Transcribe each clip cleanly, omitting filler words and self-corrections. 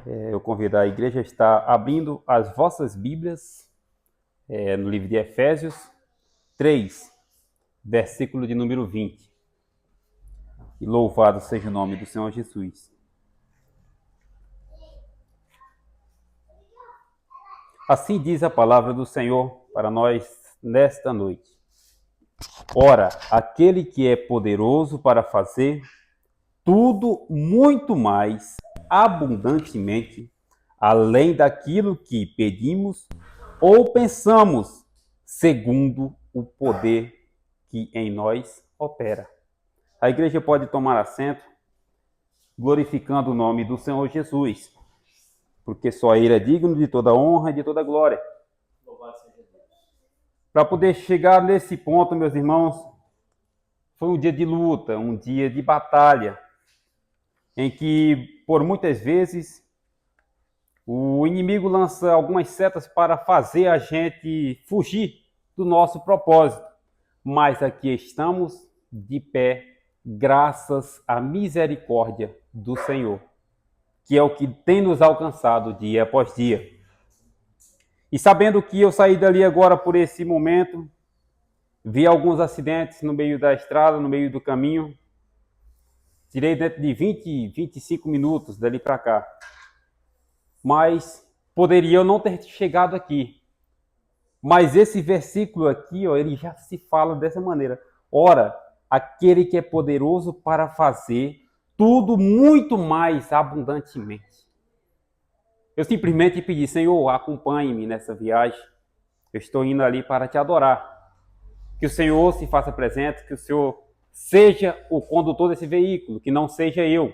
Eu convido a igreja a estar abrindo as vossas Bíblias no livro de Efésios 3, versículo de número 20. E louvado seja o nome do Senhor Jesus. Assim diz a palavra do Senhor para nós nesta noite. Ora, aquele que é poderoso para fazer tudo muito mais abundantemente, além daquilo que pedimos ou pensamos, segundo o poder que em nós opera. A igreja pode tomar assento, glorificando o nome do Senhor Jesus, porque só Ele é digno de toda honra e de toda glória. Para poder chegar nesse ponto, meus irmãos, foi um dia de luta, um dia de batalha, em que, por muitas vezes, o inimigo lança algumas setas para fazer a gente fugir do nosso propósito. Mas aqui estamos de pé, graças à misericórdia do Senhor, que é o que tem nos alcançado dia após dia. E sabendo que eu saí dali agora por esse momento, vi alguns acidentes no meio da estrada, no meio do caminho. Tirei dentro de 20, 25 minutos dali para cá. Mas poderia eu não ter chegado aqui. Mas esse versículo aqui, ele já se fala dessa maneira. Ora, aquele que é poderoso para fazer tudo muito mais abundantemente. Eu simplesmente pedi, Senhor, acompanhe-me nessa viagem. Eu estou indo ali para te adorar. Que o Senhor se faça presente, que o Senhor seja o condutor desse veículo, que não seja eu.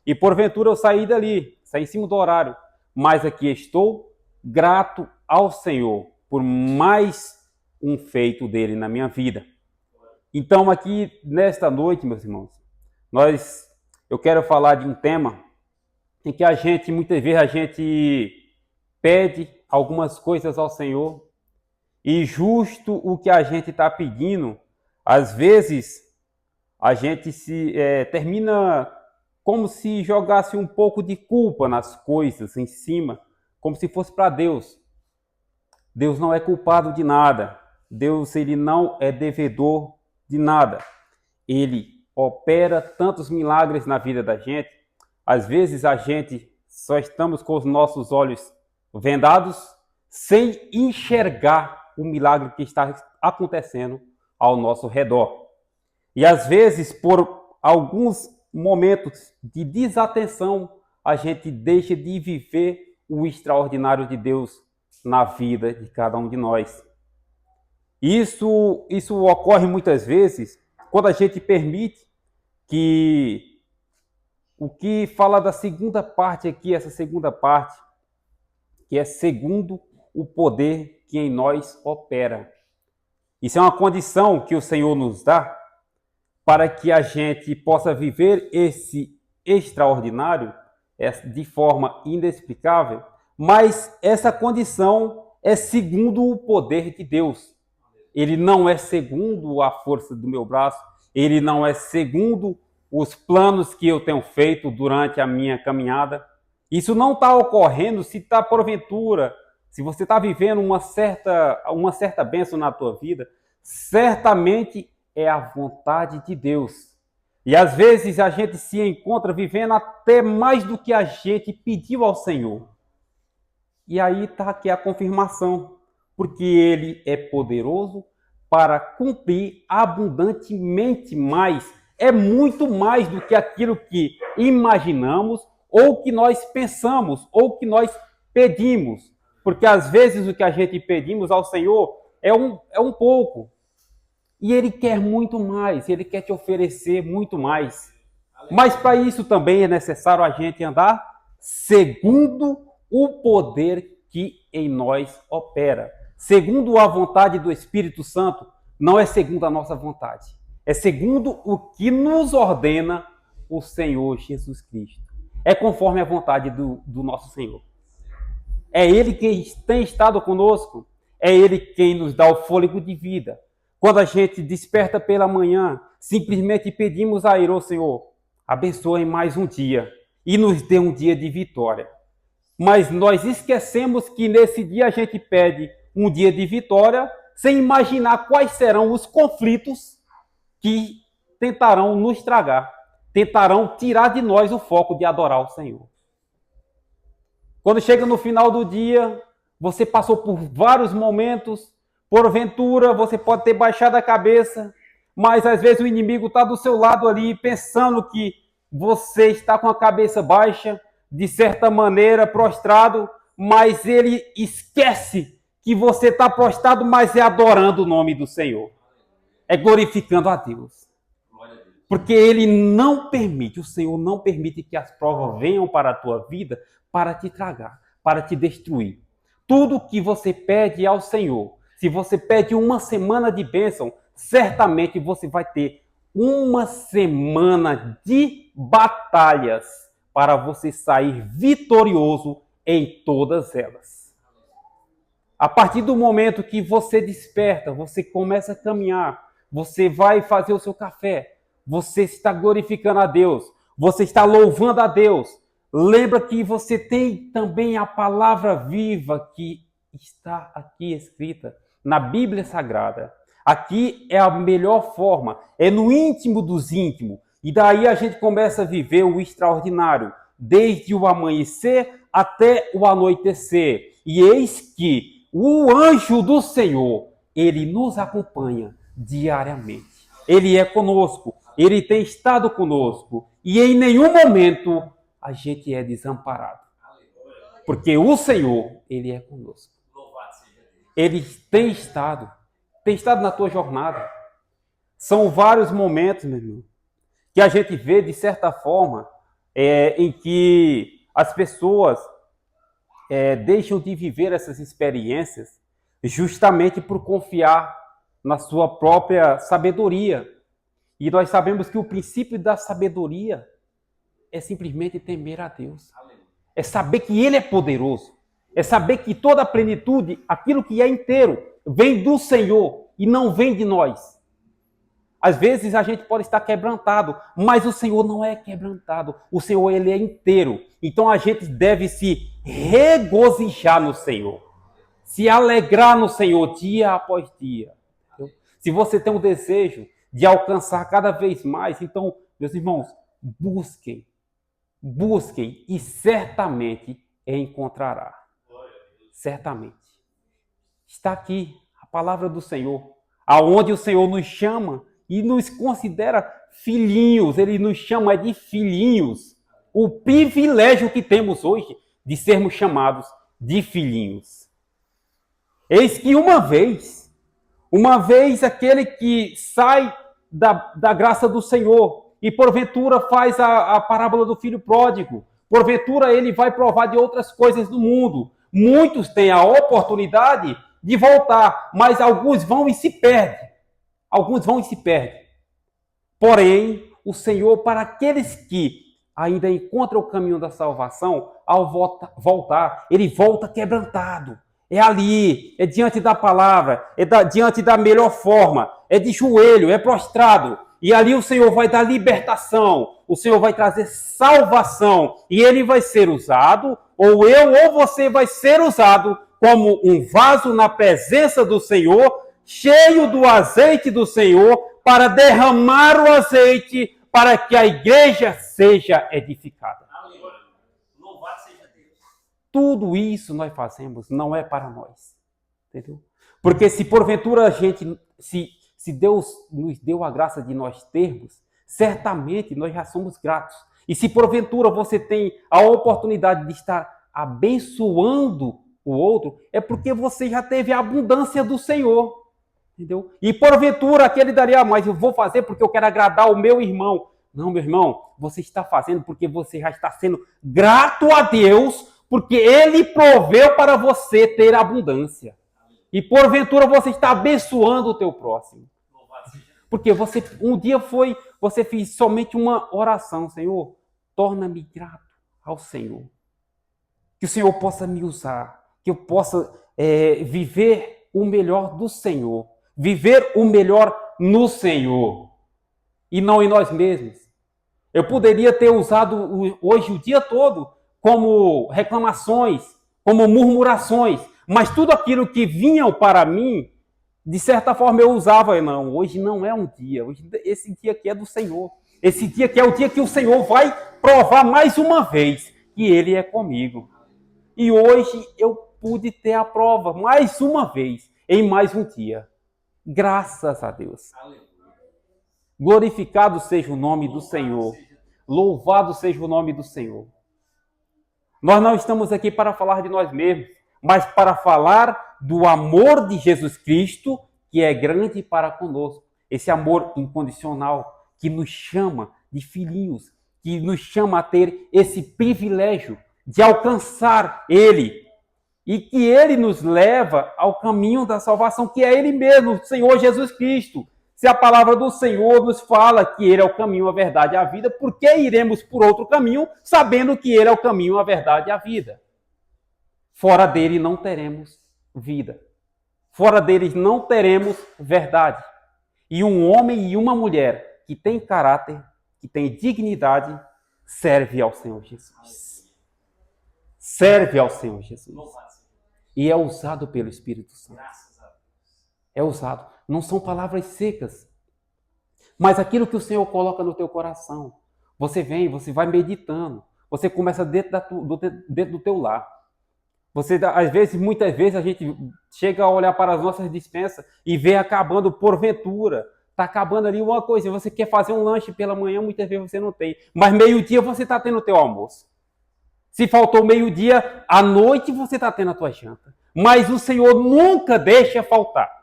E porventura eu saí dali, saí em cima do horário. Mas aqui estou grato ao Senhor por mais um feito dele na minha vida. Então aqui nesta noite, meus irmãos, eu quero falar de um tema em que muitas vezes a gente pede algumas coisas ao Senhor e justo o que a gente está pedindo, às vezes a gente termina como se jogasse um pouco de culpa nas coisas em cima, como se fosse para Deus. Deus não é culpado de nada. Deus, ele não é devedor de nada. Ele opera tantos milagres na vida da gente. Às vezes a gente só estamos com os nossos olhos vendados, sem enxergar o milagre que está acontecendo ao nosso redor. E às vezes, por alguns momentos de desatenção, a gente deixa de viver o extraordinário de Deus na vida de cada um de nós. Isso ocorre muitas vezes quando a gente permite que o que fala da segunda parte aqui, essa segunda parte, que é segundo o poder que em nós opera. Isso é uma condição que o Senhor nos dá para que a gente possa viver esse extraordinário de forma inexplicável, mas essa condição é segundo o poder de Deus. Ele não é segundo a força do meu braço, ele não é segundo os planos que eu tenho feito durante a minha caminhada. Isso não está ocorrendo se está porventura, se você está vivendo uma certa bênção na tua vida, certamente é a vontade de Deus. E às vezes a gente se encontra vivendo até mais do que a gente pediu ao Senhor. E aí está aqui a confirmação, porque Ele é poderoso para cumprir abundantemente mais. É muito mais do que aquilo que imaginamos, ou que nós pensamos, ou que nós pedimos. Porque às vezes o que a gente pedimos ao Senhor é um pouco. E Ele quer muito mais, Ele quer te oferecer muito mais. Mas para isso também é necessário a gente andar segundo o poder que em nós opera. Segundo a vontade do Espírito Santo, não é segundo a nossa vontade. É segundo o que nos ordena o Senhor Jesus Cristo. É conforme a vontade do nosso Senhor. É Ele quem tem estado conosco. É Ele quem nos dá o fôlego de vida. Quando a gente desperta pela manhã, simplesmente pedimos a Ele, Senhor, abençoe mais um dia e nos dê um dia de vitória. Mas nós esquecemos que nesse dia a gente pede um dia de vitória, sem imaginar quais serão os conflitos que tentarão nos tragar, tentarão tirar de nós o foco de adorar o Senhor. Quando chega no final do dia, você passou por vários momentos, porventura você pode ter baixado a cabeça, mas às vezes o inimigo está do seu lado ali, pensando que você está com a cabeça baixa, de certa maneira prostrado, mas ele esquece que você está prostrado, mas é adorando o nome do Senhor, é glorificando a Deus. Porque ele não permite, o Senhor não permite que as provas venham para a tua vida para te tragar, para te destruir. Tudo que você pede ao Senhor, se você pede uma semana de bênção, certamente você vai ter uma semana de batalhas para você sair vitorioso em todas elas. A partir do momento que você desperta, você começa a caminhar, você vai fazer o seu café, você está glorificando a Deus, você está louvando a Deus. Lembra que você tem também a palavra viva que está aqui escrita na Bíblia Sagrada. Aqui é a melhor forma, é no íntimo dos íntimos. E daí a gente começa a viver o extraordinário, desde o amanhecer até o anoitecer. E eis que o anjo do Senhor, ele nos acompanha diariamente. Ele é conosco, ele tem estado conosco. E em nenhum momento a gente é desamparado. Porque o Senhor, ele é conosco. Ele tem estado na tua jornada. São vários momentos, meu irmão, que a gente vê, de certa forma, em que as pessoas deixam de viver essas experiências justamente por confiar na sua própria sabedoria. E nós sabemos que o princípio da sabedoria é simplesmente temer a Deus. É saber que Ele é poderoso. É saber que toda a plenitude, aquilo que é inteiro, vem do Senhor e não vem de nós. Às vezes a gente pode estar quebrantado, mas o Senhor não é quebrantado. O Senhor, Ele é inteiro. Então a gente deve se regozijar no Senhor. Se alegrar no Senhor dia após dia. Se você tem um desejo de alcançar cada vez mais, então, meus irmãos, busquem e certamente encontrará. Certamente. Está aqui a palavra do Senhor, aonde o Senhor nos chama e nos considera filhinhos, ele nos chama de filhinhos. O privilégio que temos hoje de sermos chamados de filhinhos. Eis que uma vez aquele que sai da graça do Senhor e porventura faz a parábola do filho pródigo, porventura ele vai provar de outras coisas do mundo. Muitos têm a oportunidade de voltar, mas alguns vão e se perdem. Porém, o Senhor, para aqueles que ainda encontram o caminho da salvação, ao voltar, ele volta quebrantado. É ali, é diante da palavra, diante da melhor forma, é de joelho, é prostrado. E ali o Senhor vai dar libertação, o Senhor vai trazer salvação. E ele vai ser usado, ou eu ou você vai ser usado como um vaso na presença do Senhor, cheio do azeite do Senhor, para derramar o azeite para que a igreja seja edificada. Louvado seja Deus. Tudo isso nós fazemos não é para nós, entendeu? Porque se porventura a gente, se Deus nos deu a graça de nós termos, certamente nós já somos gratos. E se porventura você tem a oportunidade de estar abençoando o outro, é porque você já teve a abundância do Senhor. Entendeu? E porventura aquele daria mais, eu vou fazer porque eu quero agradar o meu irmão. Não, meu irmão, você está fazendo porque você já está sendo grato a Deus, porque Ele proveu para você ter abundância. E porventura você está abençoando o teu próximo. Porque você você fez somente uma oração, Senhor, torna-me grato ao Senhor. Que o Senhor possa me usar, que eu possa viver o melhor do Senhor. Viver o melhor no Senhor e não em nós mesmos. Eu poderia ter usado hoje o dia todo como reclamações, como murmurações, mas tudo aquilo que vinham para mim, de certa forma eu usava, não, hoje não é um dia, hoje, esse dia aqui é do Senhor. Esse dia aqui é o dia que o Senhor vai provar mais uma vez que Ele é comigo. E hoje eu pude ter a prova mais uma vez, em mais um dia. Graças a Deus. Glorificado seja o nome do Senhor. Louvado seja o nome do Senhor. Nós não estamos aqui para falar de nós mesmos, mas para falar do amor de Jesus Cristo, que é grande para conosco. Esse amor incondicional que nos chama de filhinhos, que nos chama a ter esse privilégio de alcançar Ele. E que Ele nos leva ao caminho da salvação, que é Ele mesmo, o Senhor Jesus Cristo. Se a palavra do Senhor nos fala que Ele é o caminho, a verdade e a vida, por que iremos por outro caminho, sabendo que Ele é o caminho, a verdade e a vida? Fora dele não teremos vida. Fora deles não teremos verdade. E um homem e uma mulher que tem caráter, que tem dignidade, serve ao Senhor Jesus. Serve ao Senhor Jesus. E é usado pelo Espírito Santo. É usado. Não são palavras secas. Mas aquilo que o Senhor coloca no teu coração. Você vem, você vai meditando. Você começa dentro do teu lar. Você, às vezes, muitas vezes, a gente chega a olhar para as nossas despensas e vê acabando porventura. Está acabando ali uma coisa. Você quer fazer um lanche pela manhã, muitas vezes você não tem. Mas meio-dia você está tendo o teu almoço. Se faltou meio-dia, à noite você está tendo a tua janta. Mas o Senhor nunca deixa faltar.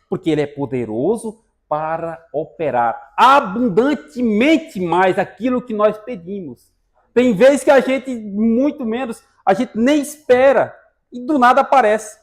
Porque Ele é poderoso para operar abundantemente mais aquilo que nós pedimos. Tem vezes que a gente, muito menos, a gente nem espera e do nada aparece.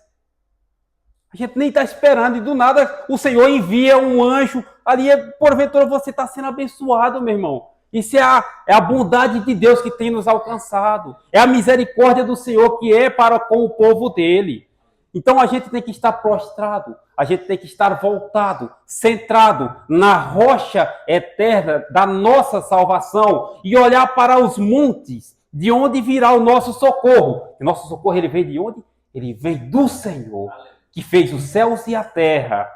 A gente nem está esperando e do nada o Senhor envia um anjo. Ali, porventura, você está sendo abençoado, meu irmão. Isso é a bondade de Deus que tem nos alcançado. É a misericórdia do Senhor que é para com o povo dele. Então a gente tem que estar prostrado, a gente tem que estar voltado, centrado na rocha eterna da nossa salvação e olhar para os montes, de onde virá o nosso socorro. O nosso socorro, ele vem de onde? Ele vem do Senhor, que fez os céus e a terra.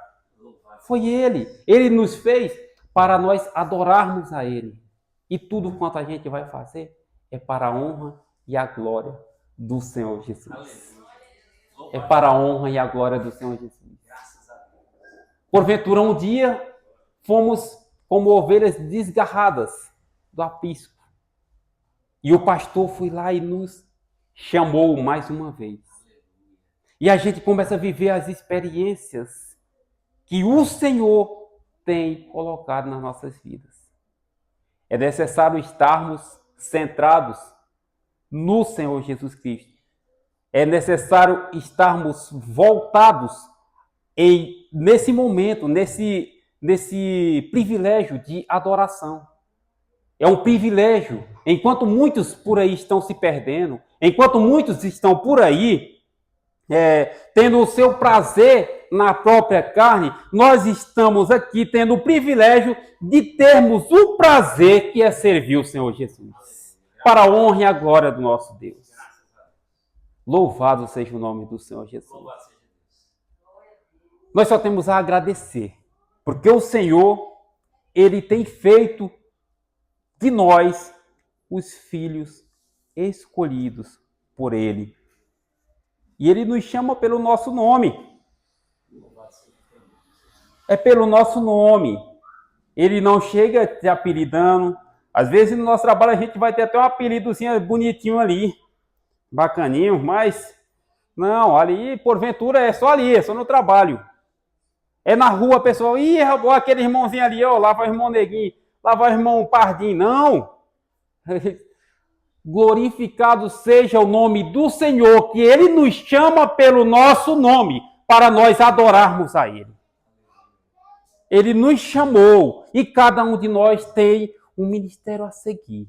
Foi Ele. Ele nos fez para nós adorarmos a Ele. E tudo quanto a gente vai fazer é para a honra e a glória do Senhor Jesus. É para a honra e a glória do Senhor Jesus. Porventura, um dia, fomos como ovelhas desgarradas do aprisco. E o pastor foi lá e nos chamou mais uma vez. E a gente começa a viver as experiências que o Senhor tem colocado nas nossas vidas. É necessário estarmos centrados no Senhor Jesus Cristo. É necessário estarmos voltados nesse momento, nesse privilégio de adoração. É um privilégio. Enquanto muitos por aí estão se perdendo, enquanto muitos estão por aí tendo o seu prazer na própria carne, nós estamos aqui tendo o privilégio de termos o prazer que é servir o Senhor Jesus. Para a honra e a glória do nosso Deus. Louvado seja o nome do Senhor Jesus. Nós só temos a agradecer, porque o Senhor, Ele tem feito de nós os filhos escolhidos por Ele. E Ele nos chama pelo nosso nome. É pelo nosso nome. Ele não chega te apelidando. Às vezes no nosso trabalho a gente vai ter até um apelidozinho bonitinho ali. Bacaninho, mas não, ali porventura é só no trabalho. É na rua, pessoal, aquele irmãozinho ali, ó, lá vai o irmão Neguinho, lá vai o irmão Pardinho. Não! Glorificado seja o nome do Senhor, que Ele nos chama pelo nosso nome, para nós adorarmos a Ele. Ele nos chamou, e cada um de nós tem um ministério a seguir.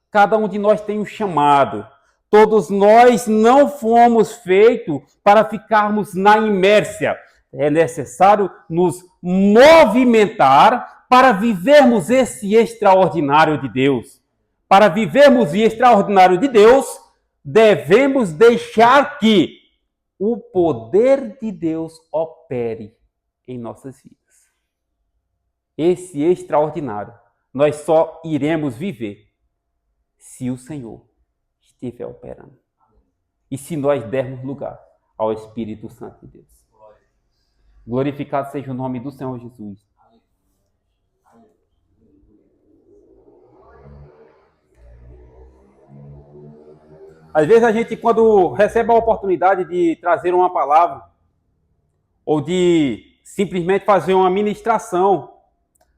Cada um de nós tem um chamado. Todos nós não fomos feitos para ficarmos na inércia. É necessário nos movimentar para vivermos esse extraordinário de Deus. para vivermos o extraordinário de Deus, devemos deixar que o poder de Deus opere em nossas vidas. Esse extraordinário nós só iremos viver se o Senhor estiver operando. E se nós dermos lugar ao Espírito Santo de Deus. Glorificado seja o nome do Senhor Jesus. Às vezes a gente, quando recebe a oportunidade de trazer uma palavra, ou de simplesmente fazer uma ministração,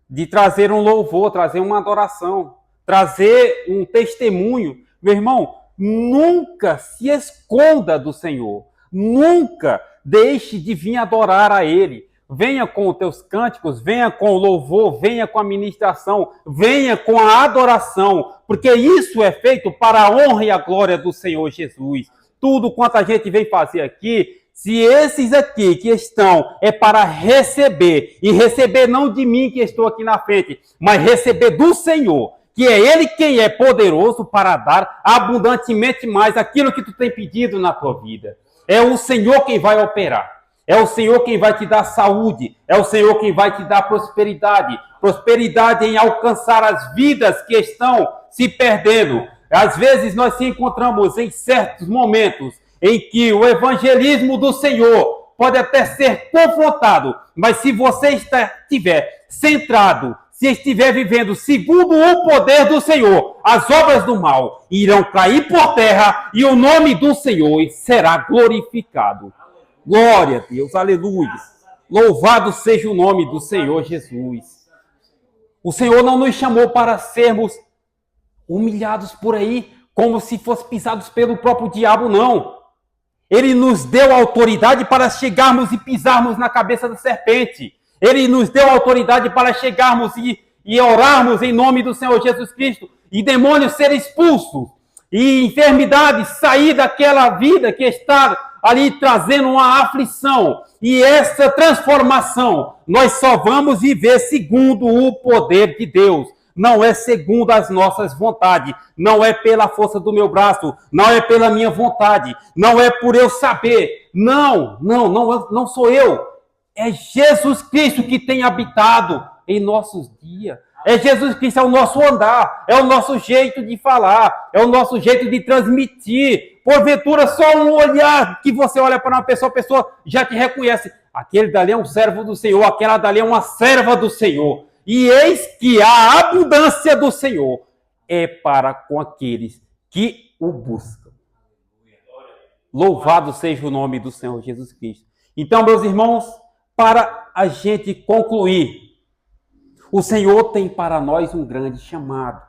de trazer um louvor, trazer uma adoração, trazer um testemunho, meu irmão, nunca se esconda do Senhor. Nunca deixe de vir adorar a Ele. Venha com os teus cânticos, venha com o louvor, venha com a ministração, venha com a adoração, porque isso é feito para a honra e a glória do Senhor Jesus. Tudo quanto a gente vem fazer aqui, se esses aqui que estão é para receber, e receber não de mim que estou aqui na frente, mas receber do Senhor, que é Ele quem é poderoso para dar abundantemente mais aquilo que tu tem pedido na tua vida. É o Senhor quem vai operar. É o Senhor quem vai te dar saúde. É o Senhor quem vai te dar prosperidade. Prosperidade em alcançar as vidas que estão se perdendo. Às vezes nós se encontramos em certos momentos em que o evangelismo do Senhor pode até ser confrontado, mas se você estiver centrado, se estiver vivendo segundo o poder do Senhor, as obras do mal irão cair por terra e o nome do Senhor será glorificado. Glória a Deus, aleluia. Louvado seja o nome do Senhor Jesus. O Senhor não nos chamou para sermos humilhados por aí, como se fossem pisados pelo próprio diabo, não. Ele nos deu autoridade para chegarmos e pisarmos na cabeça da serpente. Ele nos deu autoridade para chegarmos e orarmos em nome do Senhor Jesus Cristo. E demônios serem expulsos. E enfermidades sair daquela vida que está ali trazendo uma aflição. E essa transformação nós só vamos viver segundo o poder de Deus. Não é segundo as nossas vontades, não é pela força do meu braço, não é pela minha vontade, não é por eu saber. Não sou eu. É Jesus Cristo que tem habitado em nossos dias. É Jesus Cristo, é o nosso andar, é o nosso jeito de falar, é o nosso jeito de transmitir. Porventura, só um olhar que você olha para uma pessoa, a pessoa já te reconhece. Aquele dali é um servo do Senhor, aquela dali é uma serva do Senhor. E eis que a abundância do Senhor é para com aqueles que o buscam. Louvado seja o nome do Senhor Jesus Cristo. Então, meus irmãos, para a gente concluir, o Senhor tem para nós um grande chamado.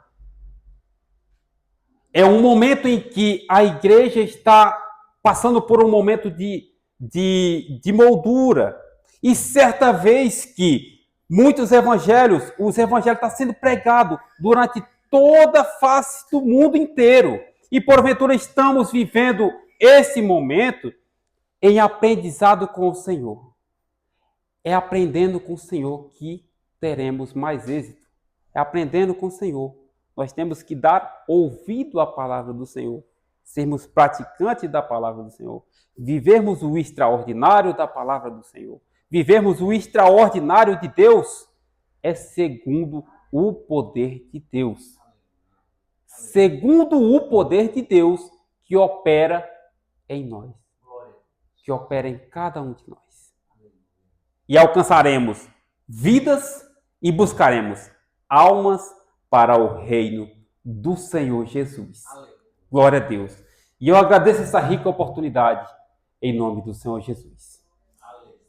É um momento em que a igreja está passando por um momento de moldura. E certa vez que os evangelhos estão sendo pregados durante toda a face do mundo inteiro. E porventura estamos vivendo esse momento em aprendizado com o Senhor. É aprendendo com o Senhor que teremos mais êxito. É aprendendo com o Senhor. Nós temos que dar ouvido à palavra do Senhor. Sermos praticantes da palavra do Senhor. Vivermos o extraordinário da palavra do Senhor. Vivermos o extraordinário de Deus é segundo o poder de Deus. Segundo o poder de Deus que opera em nós. Que opera em cada um de nós. E alcançaremos vidas e buscaremos almas para o reino do Senhor Jesus. Glória a Deus. E eu agradeço essa rica oportunidade em nome do Senhor Jesus.